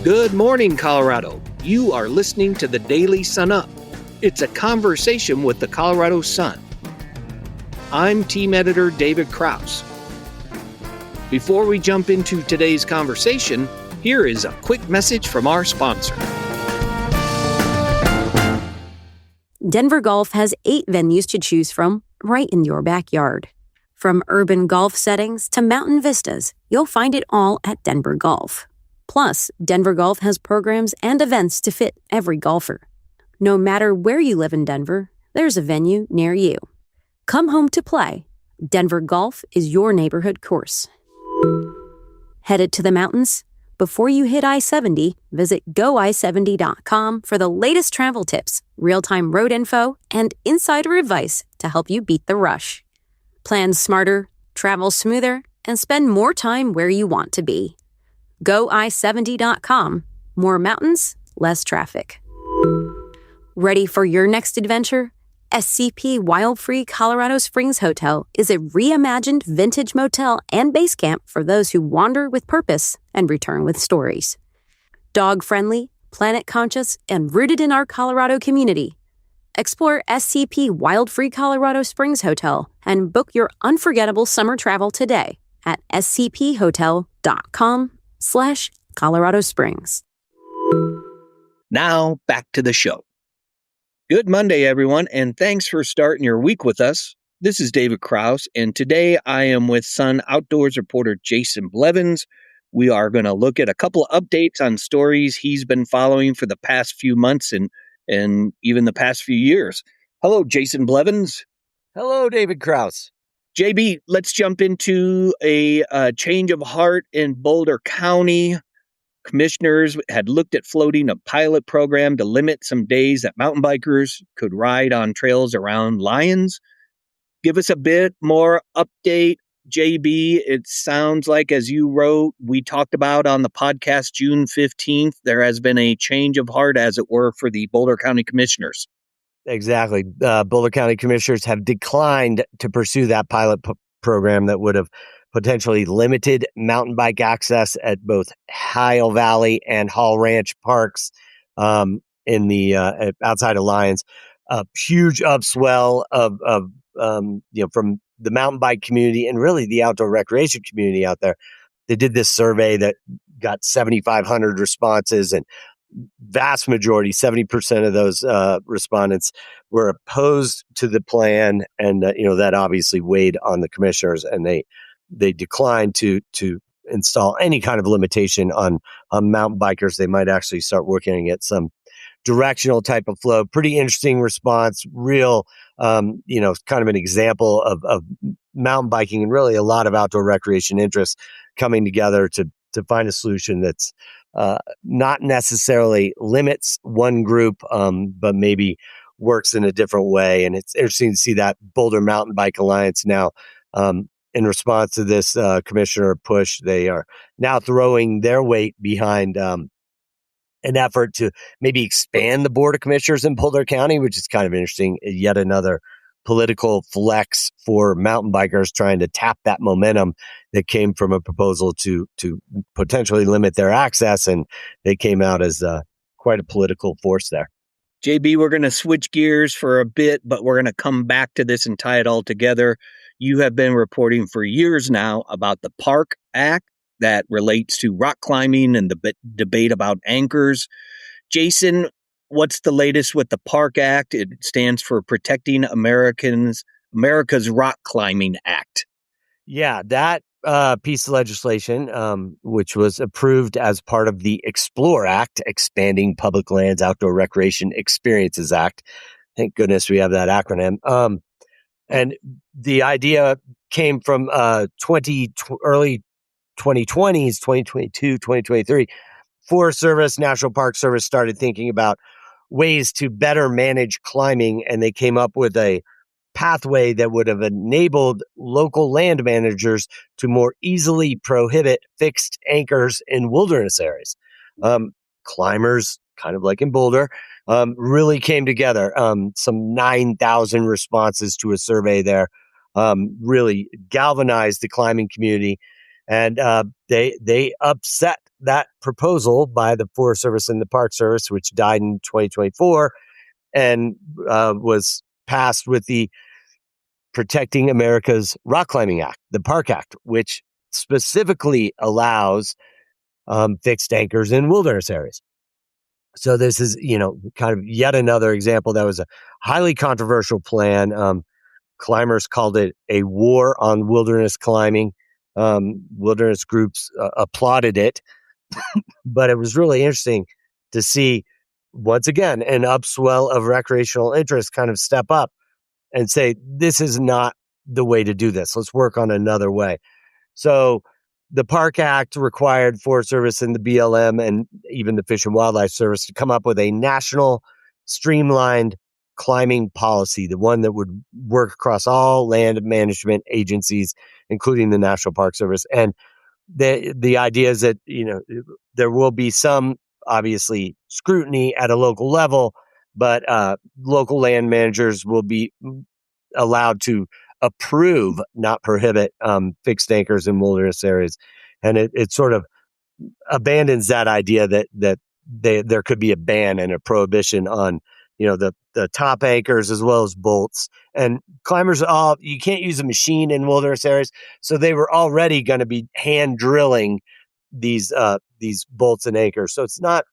Good morning, Colorado. You are listening to the Daily Sun Up. It's a conversation with the Colorado Sun. I'm team editor David Krause. Before we jump into today's conversation, here is a quick message from our sponsor. Denver Golf has 8 venues to choose from right in your backyard. From urban golf settings to mountain vistas, you'll find it all at Denver Golf. Plus, Denver Golf has programs and events to fit every golfer. No matter where you live in Denver, there's a venue near you. Come home to play. Denver Golf is your neighborhood course. Headed to the mountains? Before you hit I-70, visit goI70.com for the latest travel tips, real-time road info, and insider advice to help you beat the rush. Plan smarter, travel smoother, and spend more time where you want to be. GoI70.com. More mountains, less traffic. Ready for your next adventure? SCP Wild-Free Colorado Springs Hotel is a reimagined vintage motel and base camp for those who wander with purpose and return with stories. Dog-friendly, planet-conscious, and rooted in our Colorado community. Explore SCP Wild-Free Colorado Springs Hotel and book your unforgettable summer travel today at scphotel.com/Colorado Springs. Now, back to the show. Good Monday, everyone, and thanks for starting your week with us. This is David Krause, and today I am with Sun Outdoors reporter Jason Blevins. We are going to look at a couple of updates on stories he's been following for the past few months and even the past few years. Hello, Jason Blevins. Hello, David Krause. JB, let's jump into a change of heart in Boulder County. Commissioners had looked at floating a pilot program to limit some days that mountain bikers could ride on trails around Lyons. Give us a bit more update, JB. It sounds like, as you wrote, we talked about on the podcast June 15th, there has been a change of heart, as it were, for the Boulder County Commissioners. Exactly. Boulder County Commissioners have declined to pursue that pilot program that would have potentially limited mountain bike access at both Heil Valley and Hall Ranch parks in the outside of Lyons. A huge upswell of from the mountain bike community and really the outdoor recreation community out there. They did this survey that got 7,500 responses, and vast majority, 70% of those respondents were opposed to the plan, and that obviously weighed on the commissioners, and they declined to install any kind of limitation on mountain bikers. They might actually start working at some directional type of flow. Pretty interesting response. Real, kind of an example of mountain biking and really a lot of outdoor recreation interests coming together to find a solution that's not necessarily limits one group, but maybe works in a different way. And it's interesting to see that Boulder Mountain Bike Alliance now, in response to this commissioner push, they are now throwing their weight behind an effort to maybe expand the board of commissioners in Boulder County, which is kind of interesting. Yet another political flex for mountain bikers trying to tap that momentum that came from a proposal to potentially limit their access, and they came out as quite a political force there. JB, we're going to switch gears for a bit, but we're going to come back to this and tie it all together. You have been reporting for years now about the Park Act that relates to rock climbing and the debate about anchors. Jason, what's the latest with the Park Act? It stands for Protecting America's Rock Climbing Act. Yeah, that piece of legislation, which was approved as part of the Explore Act, Expanding Public Lands Outdoor Recreation Experiences Act. Thank goodness we have that acronym. And the idea came from early 2020s, 2022, 2023. Forest Service, National Park Service started thinking about ways to better manage climbing, and they came up with a pathway that would have enabled local land managers to more easily prohibit fixed anchors in wilderness areas. Climbers, kind of like in Boulder, really came together. Some 9,000 responses to a survey there, really galvanized the climbing community, and they upset that proposal by the Forest Service and the Park Service, which died in 2024 and was passed with the Protecting America's Rock Climbing Act, the Park Act, which specifically allows fixed anchors in wilderness areas. So this is, kind of yet another example that was a highly controversial plan. Climbers called it a war on wilderness climbing. Wilderness groups applauded it, but it was really interesting to see, once again, an upswell of recreational interest kind of step up and say, this is not the way to do this. Let's work on another way. So the Park Act required Forest Service and the BLM and even the Fish and Wildlife Service to come up with a national streamlined climbing policy, the one that would work across all land management agencies, including the National Park Service. And the idea is that, there will be some, obviously, scrutiny at a local level, but local land managers will be allowed to approve, not prohibit, fixed anchors in wilderness areas. And it sort of abandons that idea that there could be a ban and a prohibition on, the top anchors as well as bolts. And climbers you can't use a machine in wilderness areas, so they were already going to be hand drilling these bolts and anchors. So it's not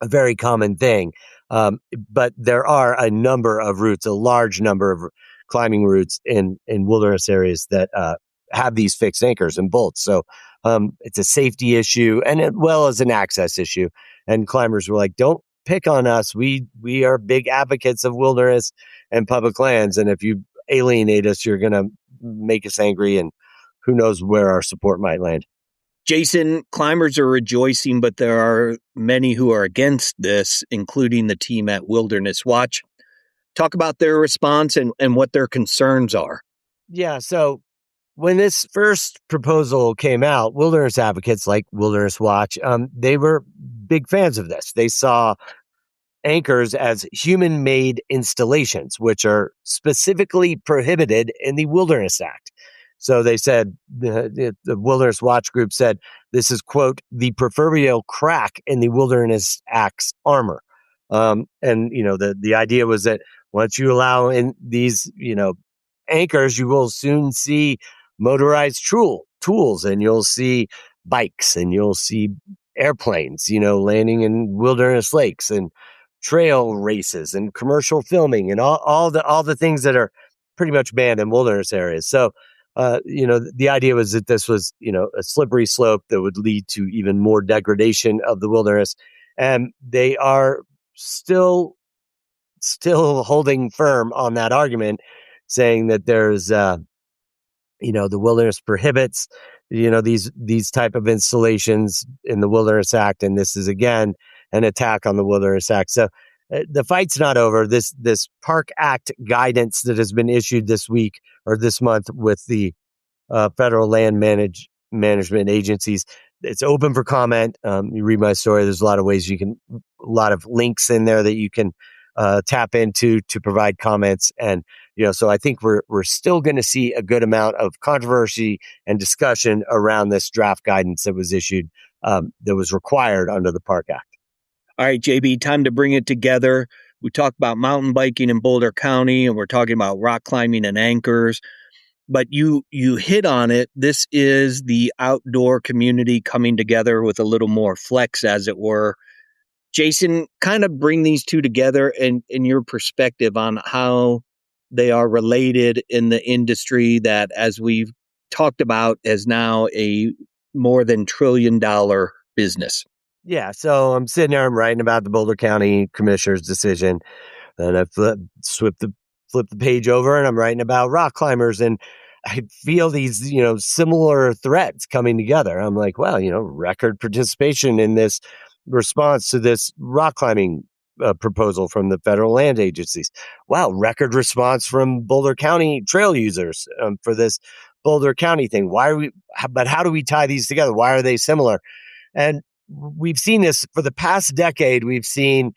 a very common thing. But there are a number of routes, a large number of climbing routes in wilderness areas that have these fixed anchors and bolts. So it's a safety issue and as well as an access issue. And climbers were like, don't pick on us. We are big advocates of wilderness and public lands. And if you alienate us, you're going to make us angry. And who knows where our support might land. Jason, climbers are rejoicing, but there are many who are against this, including the team at Wilderness Watch. Talk about their response and what their concerns are. Yeah, so when this first proposal came out, wilderness advocates like Wilderness Watch, they were big fans of this. They saw anchors as human-made installations, which are specifically prohibited in the Wilderness Act. So they said, the Wilderness Watch group said, this is, quote, the proverbial crack in the Wilderness Act's armor. And, the idea was that once you allow in these, anchors, you will soon see motorized tools, and you'll see bikes, and you'll see airplanes, landing in wilderness lakes, and trail races, and commercial filming, and all the things that are pretty much banned in wilderness areas. So, the idea was that this was, a slippery slope that would lead to even more degradation of the wilderness. And they are still holding firm on that argument, saying that there's, the wilderness prohibits, these type of installations in the Wilderness Act. And this is, again, an attack on the Wilderness Act. So the fight's not over. This Park Act guidance that has been issued this week or this month with the federal land management agencies, it's open for comment. You read my story. There's a lot of ways a lot of links in there that you can tap into to provide comments. And, so I think we're still going to see a good amount of controversy and discussion around this draft guidance that was issued, that was required under the Park Act. All right, JB, time to bring it together. We talked about mountain biking in Boulder County, and we're talking about rock climbing and anchors. But you hit on it. This is the outdoor community coming together with a little more flex, as it were. Jason, kind of bring these two together and in your perspective on how they are related in the industry that, as we've talked about, is now a more than $1 trillion business. Yeah, so I'm sitting there, I'm writing about the Boulder County Commissioner's decision, and I flip the page over, and I'm writing about rock climbers, and I feel these, similar threads coming together. I'm like, wow, record participation in this response to this rock climbing proposal from the federal land agencies. Wow, record response from Boulder County trail users for this Boulder County thing. But how do we tie these together? Why are they similar? And we've seen this for the past decade. We've seen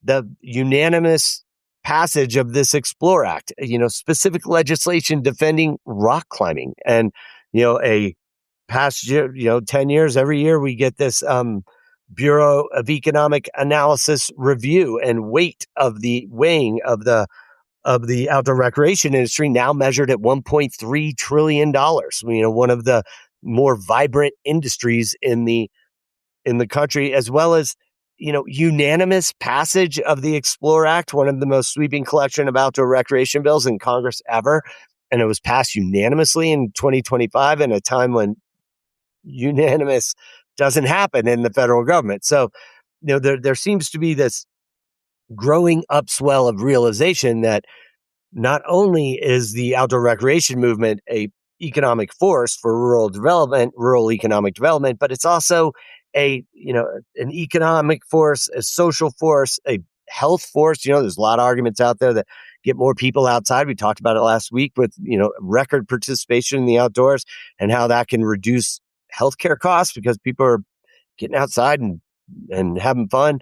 the unanimous passage of this Explore Act, specific legislation defending rock climbing, and, a past year, 10 years, every year we get this Bureau of Economic Analysis review and weighing of the outdoor recreation industry, now measured at $1.3 trillion. One of the more vibrant industries in the country, as well as, unanimous passage of the Explore Act, one of the most sweeping collection of outdoor recreation bills in Congress ever. And it was passed unanimously in 2025 in a time when unanimous doesn't happen in the federal government. So, there seems to be this growing upswell of realization that not only is the outdoor recreation movement a economic force for rural economic development, but it's also an economic force, a social force, a health force. There's a lot of arguments out there that get more people outside. We talked about it last week with, record participation in the outdoors and how that can reduce healthcare costs because people are getting outside and having fun.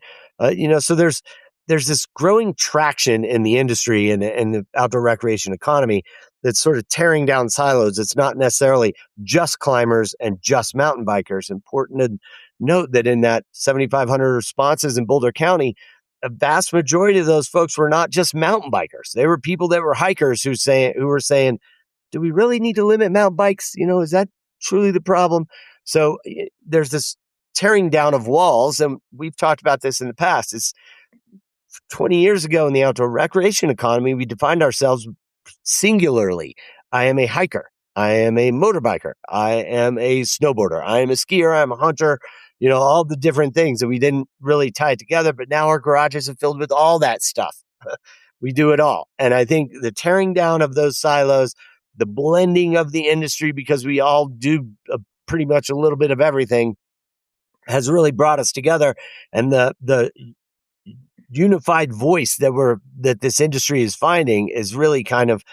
So there's this growing traction in the industry and the outdoor recreation economy that's sort of tearing down silos. It's not necessarily just climbers and just mountain bikers. Important to note that in that 7,500 responses in Boulder County, a vast majority of those folks were not just mountain bikers. They were people that were hikers who were saying, do we really need to limit mountain bikes? Is that truly the problem? So there's this tearing down of walls. And we've talked about this in the past. It's 20 years ago in the outdoor recreation economy, we defined ourselves singularly. I am a hiker. I am a motorbiker. I am a snowboarder. I am a skier. I'm a hunter. All the different things that we didn't really tie it together. But now our garages are filled with all that stuff. We do it all. And I think the tearing down of those silos, the blending of the industry, because we all do pretty much a little bit of everything, has really brought us together. And the unified voice that this industry is finding is really kind of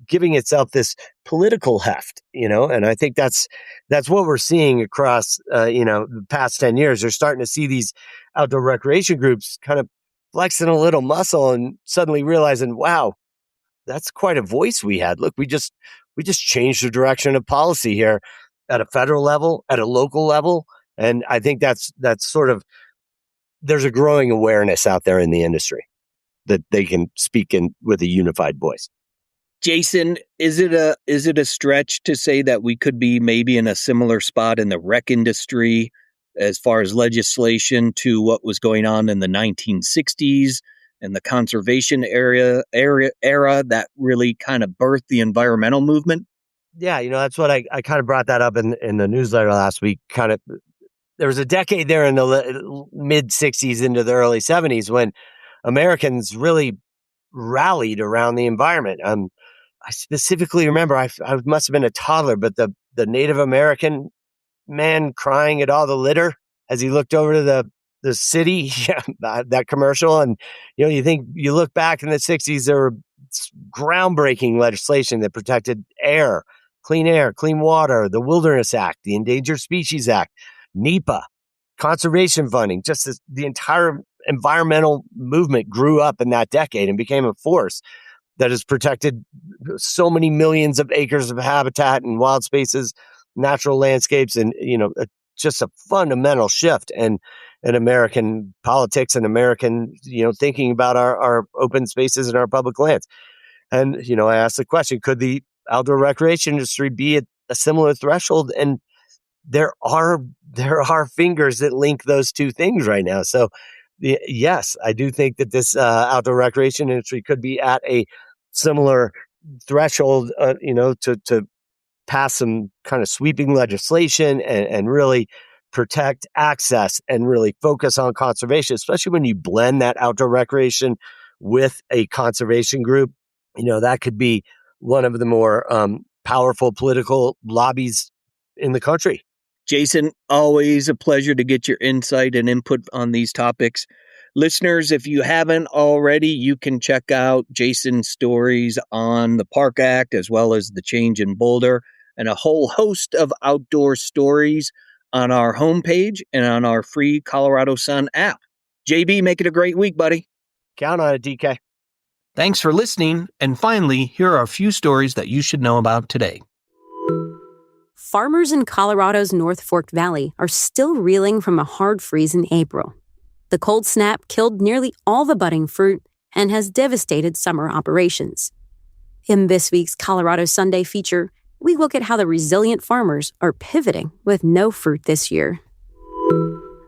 giving itself this political heft, and I think that's what we're seeing across the past 10 years. You're starting to see these outdoor recreation groups kind of flexing a little muscle and suddenly realizing, wow, that's quite a voice we had. Look, we just changed the direction of policy here at a federal level, at a local level, and I think that's sort of, there's a growing awareness out there in the industry that they can speak in with a unified voice. Jason, is it a stretch to say that we could be maybe in a similar spot in the rec industry as far as legislation to what was going on in the 1960s and the conservation era that really kind of birthed the environmental movement? Yeah, that's what I kind of brought that up in the newsletter last week. There was a decade there in the mid 60s into the early 70s when Americans really rallied around the environment. I specifically remember I must have been a toddler, but the Native American man crying at all the litter as he looked over to the city, that commercial. And, you look back in the 60s, there were groundbreaking legislation that protected air, clean water, the Wilderness Act, the Endangered Species Act, NEPA, conservation funding. Just the entire environmental movement grew up in that decade and became a force that has protected so many millions of acres of habitat and wild spaces, natural landscapes, and just a fundamental shift in American politics and American thinking about our open spaces and our public lands. And I asked the question: could the outdoor recreation industry be at a similar threshold? And there are fingers that link those two things right now. So yes, I do think that this outdoor recreation industry could be at a similar threshold, to pass some kind of sweeping legislation and really protect access and really focus on conservation, especially when you blend that outdoor recreation with a conservation group. That could be one of the more powerful political lobbies in the country. Jason, always a pleasure to get your insight and input on these topics. Listeners, if you haven't already, you can check out Jason's stories on the Park Act as well as the change in Boulder and a whole host of outdoor stories on our homepage and on our free Colorado Sun app. JB, make it a great week, buddy. Count on it, DK. Thanks for listening. And finally, here are a few stories that you should know about today. farmers in Colorado's North Fork Valley are still reeling from a hard freeze in April. The cold snap killed nearly all the budding fruit and has devastated summer operations. In this week's Colorado Sunday feature, we look at how the resilient farmers are pivoting with no fruit this year.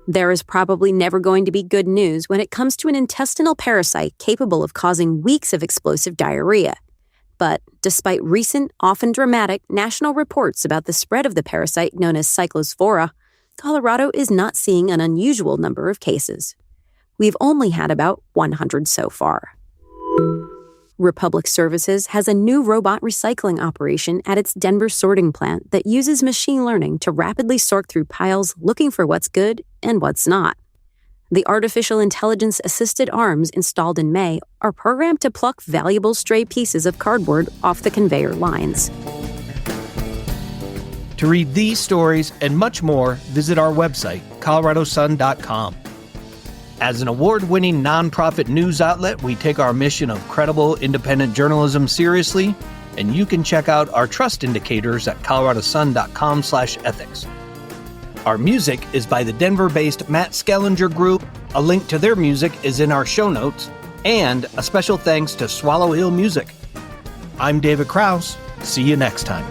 There is probably never going to be good news when it comes to an intestinal parasite capable of causing weeks of explosive diarrhea. But despite recent, often dramatic, national reports about the spread of the parasite known as Cyclospora, Colorado is not seeing an unusual number of cases. We've only had about 100 so far. Republic Services has a new robot recycling operation at its Denver sorting plant that uses machine learning to rapidly sort through piles looking for what's good and what's not. The artificial intelligence-assisted arms installed in May are programmed to pluck valuable stray pieces of cardboard off the conveyor lines. To read these stories and much more, visit our website, coloradosun.com. As an award-winning nonprofit news outlet, we take our mission of credible, independent journalism seriously, and you can check out our trust indicators at coloradosun.com/ethics. Our music is by the Denver-based Matt Skellinger Group. A link to their music is in our show notes, and a special thanks to Swallow Hill Music. I'm David Krause. See you next time.